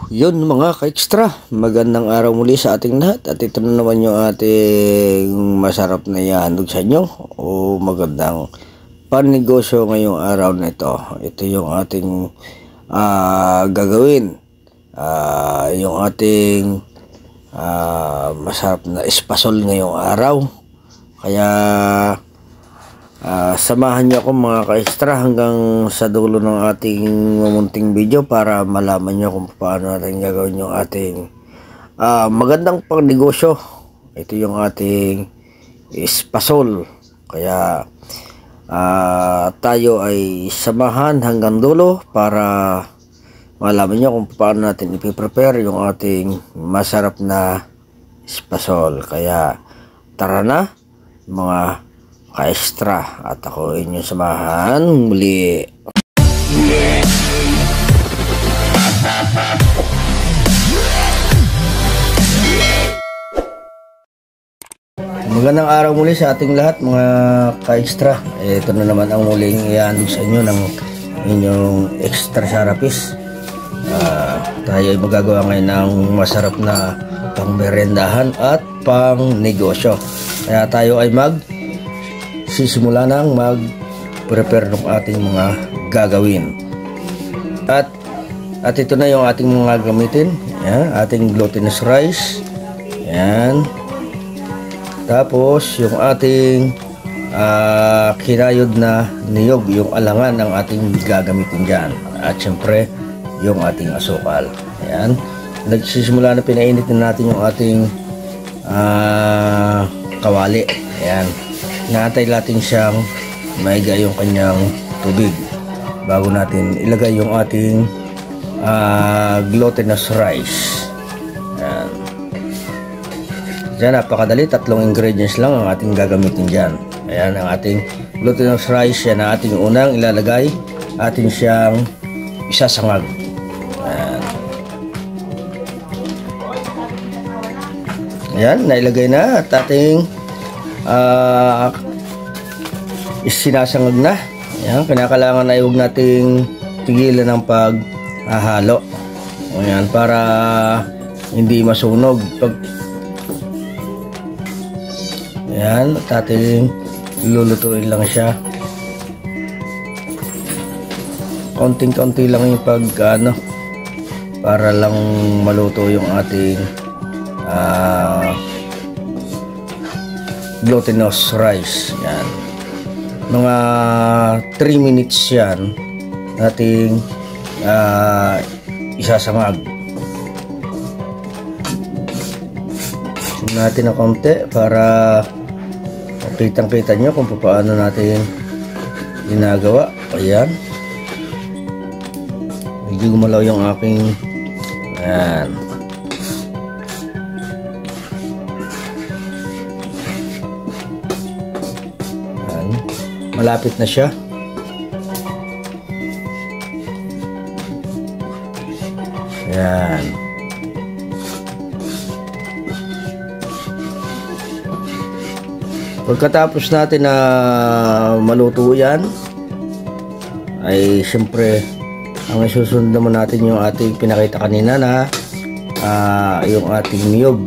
Yun mga ka-extra. Magandang araw muli sa ating lahat. At ito na naman yung ating masarap na ihahandog sa inyo. Magandang panegosyo ngayong araw na ito. Ito yung ating gagawin. Yung ating masarap na espasol ngayong araw. Kaya samahan niyo ako mga ka-extra hanggang sa dulo ng ating munting video para malaman niyo kung paano natin gagawin yung ating magandang pangnegosyo. Ito yung ating espasol. Kaya tayo ay samahan hanggang dulo para malaman niyo kung paano natin ipiprepare yung ating masarap na espasol. Kaya tara na mga ka-extra at ako inyong samahan muli. Magandang araw muli sa ating lahat mga ka-extra. Ito na naman ang muling ihahandog sa inyo ng inyong extra sarapis. Tayo ay magagawa ngayon ng masarap na pang-merendahan at pang-negosyo. Kaya tayo ay sisimula nang mag-prepare ng ating mga gagawin. At ito na yung ating mga gamitin. Yan, ating glutinous rice. Yan. Tapos yung ating kinayod na niyog, yung alangan ng ating gagamitin dyan. At syempre yung ating asukal. Yan. Nagsisimula na pinainit na natin yung ating kawali. Yan. Naantay natin siyang maiga yung kanyang tubig bago natin ilagay yung ating glutinous rice. Yan. Diyan, napakadali. 3 ingredients lang ang ating gagamitin dyan. Ayan ang ating glutinous rice. Yan ang ating unang ilalagay. Atin siyang isasangag. Ayan. Ayan, nailagay na at ating sinasangag na. Ayan, kinakailangan na huwag nating tigilan ng paghahalo. Ayan, para hindi masunog. Ayan, at ating lulutuin lang siya. Konting-konti lang yung para lang maluto yung ating glutinous rice. Yan. Mga 3 minutes yan nating isasangag. Natin na konti para kitang-kita nyo kung paano natin ginagawa. Ayan. Medyo gumalaw yung aking ayan. Malapit na siya. Ayan. Pagkatapos natin na maluto yan, ay siyempre ang isusunod naman natin yung ating pinakita kanina na yung ating niyog.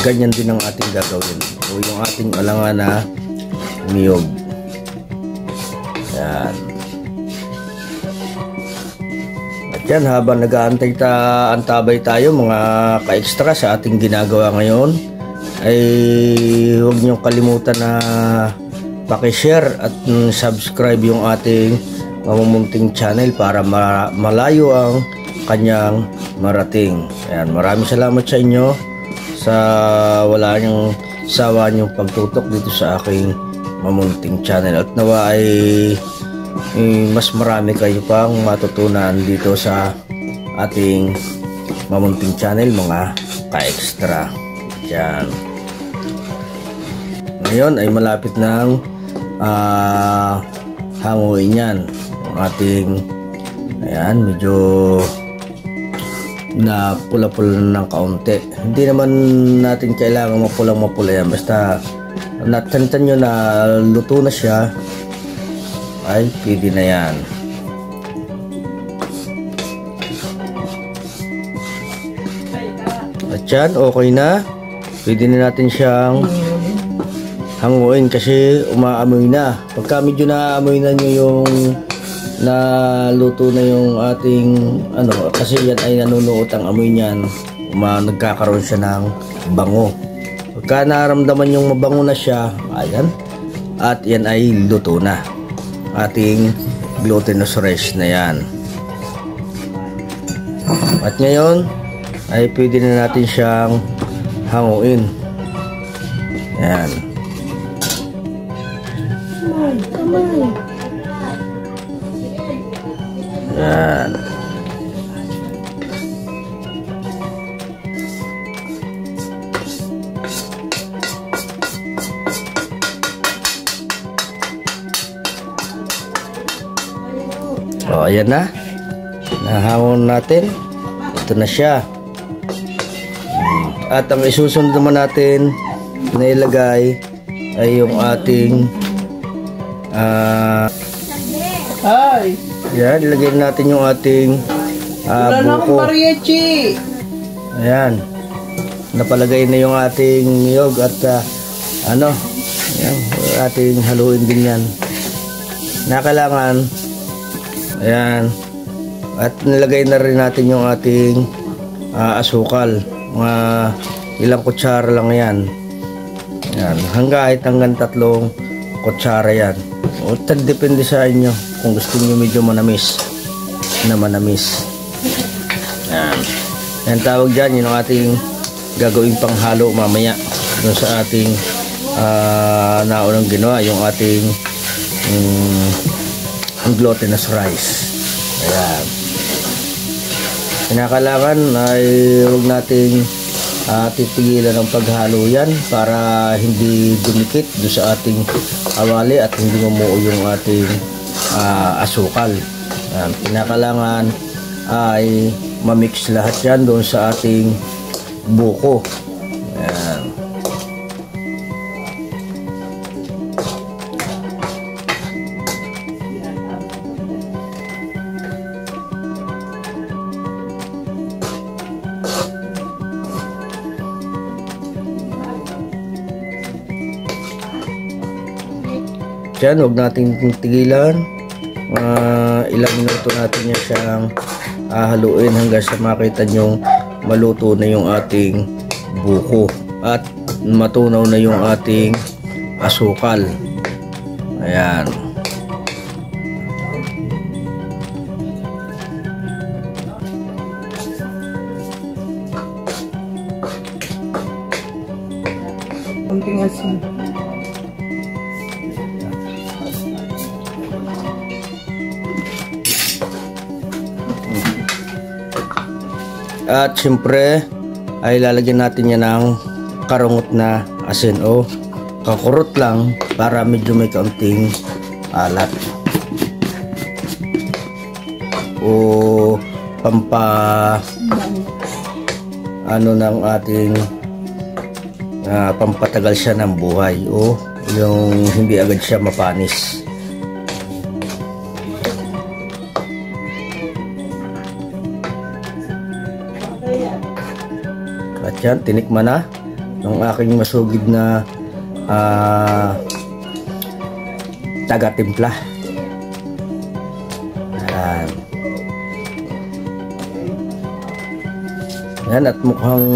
Ganyan din ang ating gagawin. O yung ating alangan na niyog. Yan. At yan, habang nag-aantay tayo mga ka-extra sa ating ginagawa ngayon, ay huwag niyong kalimutan na paki-share at subscribe yung ating mamumunting channel para malayo ang kanyang marating. Ayan, maraming salamat sa inyo sa wala niyong sawa niyong pagtutok dito sa aking mamunting channel at nawa ay mas marami kayo pang matutunan dito sa ating mamunting channel mga ka-extra. Yan. Ngayon ay malapit ng hanguin yan ang ating ayan, medyo na pula-pula ng kaunti. Hindi naman natin kailangan mapulang-mapula yan, basta natantan nyo na luto na siya ay pwede na yan. At yan, okay na. Pwede na natin siyang hanguin kasi umaamoy na. Pagka medyo naamoy na nyo yung naluto na yung ating kasi yan ay nanunuot ang amoy niyan, nagkakaroon siya ng bango. Pagka naramdaman yung mabango na siya, ayan, at yan ay luto na ating glutinous rice na yan. At ngayon ay pwede na natin siyang hanguin. Ayan. Ayan. O, ayan na. Nahangon natin. Ito na siya. At ang isusunod naman natin na ilagay ay yung ating yan, ilagay natin yung ating buko. Ayan. Napalagay na yung ating niyog at yan, ating haluin din yan. Kailangan ayan. At nilagay na rin natin yung ating asukal. Mga ilang kutsara lang yan. Yan. Hanggang 3 kutsara yan. O, depende sa inyo kung gusto niyo medyo manamis. Yan. Yan tawag dyan. Yun ang ating gagawing panghalo mamaya. Doon sa ating naunang ginawa. Yung ating glutinous rice. Ayan. Kinakailangan ay huwag nating titigilan ng paghalo yan para hindi dumikit doon sa ating awali at hindi mamuo yung ating asukal. Ayan. Kinakailangan ay mamix lahat yan doon sa ating buko. Ayan. Diyan, huwag natin tigilan. Ilang minuto natin niya siyang haluin hanggang sa makita nyong maluto na yung ating buko at matunaw na yung ating asukal. Ayan. Konting asin. At siyempre ay lalagyan natin yan ng karungot na asin o kakurot lang para medyo may kaunting alat o ng ating pampatagal siya ng buhay o yung hindi agad siya mapanis. At yan, tinikman na ng aking masugid na taga-timpla. Yan. Yan, at mukhang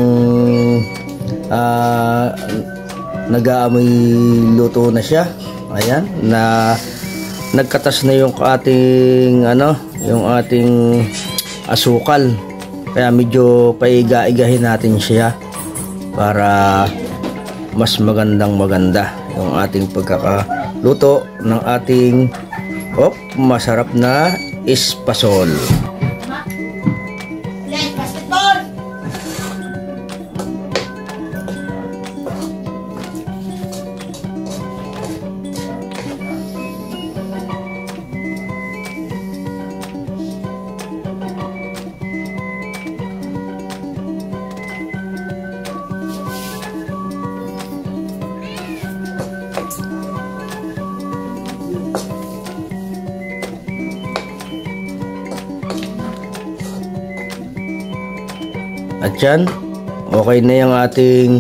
nag-aamoy luto na siya. Ayan, na nagkatas na yung ating yung ating asukal. Kaya medyo paiga-igahin natin siya para mas maganda yung ating pagkakaluto ng ating masarap na espasol. At yan, okay na yung ating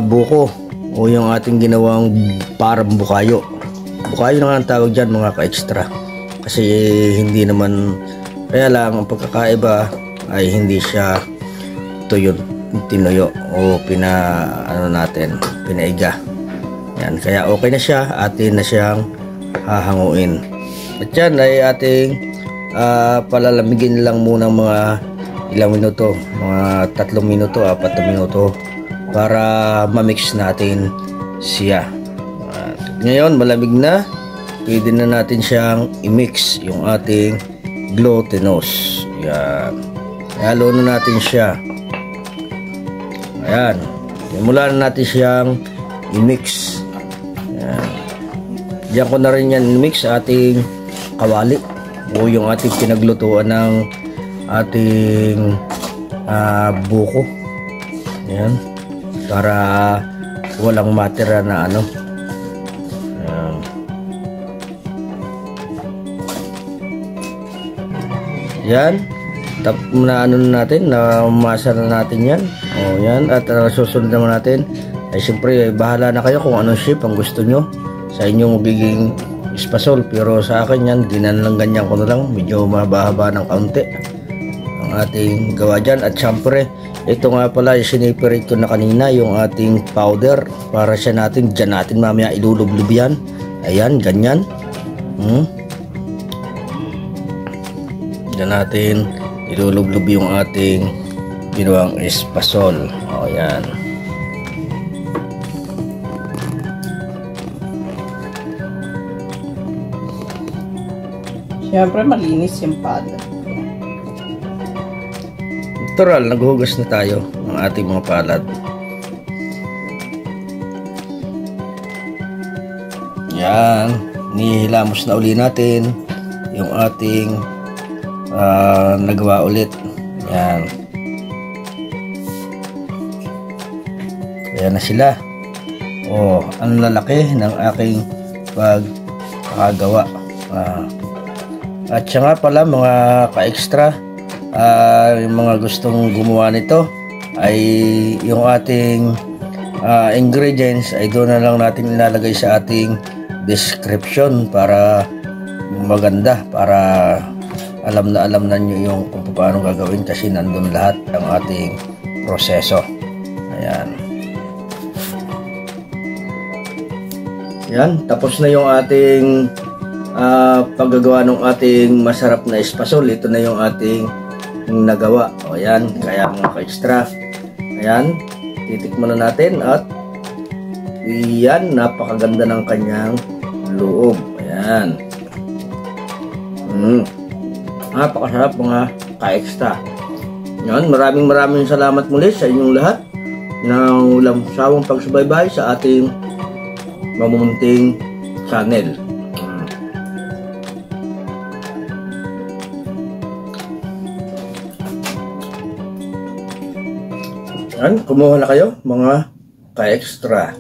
buko o yung ating ginawang parang bukayo. Bukayo na nga ang tawag dyan mga ka-extra. Kasi hindi naman, kaya lang ang pagkakaiba ay hindi siya tinuyo o pinaiga. Yan, kaya okay na siya, atin na siyang hahanguin. At yan ay ating palalamigin lang muna mga ilang minuto, mga 3 minuto, 4 minuto para ma-mix natin siya. At ngayon malamig na, pwede na natin siyang i-mix yung ating glutinous. Yan, halo na natin siya. Ayan, mula na natin siyang i-mix. Ayan, diyan ko na rin yan i-mix sa ating kawali o yung ating pinaglutuan ng ating buko. Ayan, para walang matira na ano. Ayan. Yan, na ano natin, na masa na natin yan. O yan, at susunod naman natin ay siyempre bahala na kayo kung anong shape ang gusto nyo sa inyong magiging espasol. Pero sa akin yan, ganyan ko na lang, medyo mahaba ng kaunti ang ating gawa dyan. At siyempre ito nga pala, siniperate ko na kanina yung ating powder para siya natin, dyan natin mamaya ilulublob yan. Ayan, ganyan. Dyan natin ilulublob yung ating ginawang espasol. O yan. Siyempre, malinis yung palad. Natural, naghuhugas na tayo ng ating mga palad. Yan. Nihilamos na uli natin yung ating nagawa ulit. Yan. Ayan na sila. Oh, ang lalaki ng aking pagkakagawa. At siya nga pala mga ka-extra, yung mga gustong gumawa nito ay yung ating ingredients ay doon na lang natin ilalagay sa ating description para maganda, para alam na nyo yung kung paano gagawin, kasi nandun lahat ang ating proseso. Ayan. Yan, tapos na yung ating paggagawa ng ating masarap na espasol. Ito na yung ating nagawa. O ayan, kaya mga ka-extra, ayan, titikman na natin at iyan, napakaganda ng kanyang loob. Ayan. Napakasarap mga ka-extra. Yan, maraming salamat muli sa inyong lahat ng walang sawang pagsubaybay sa ating mamumunting channel. Yan, kumuha na kayo mga ka-extra.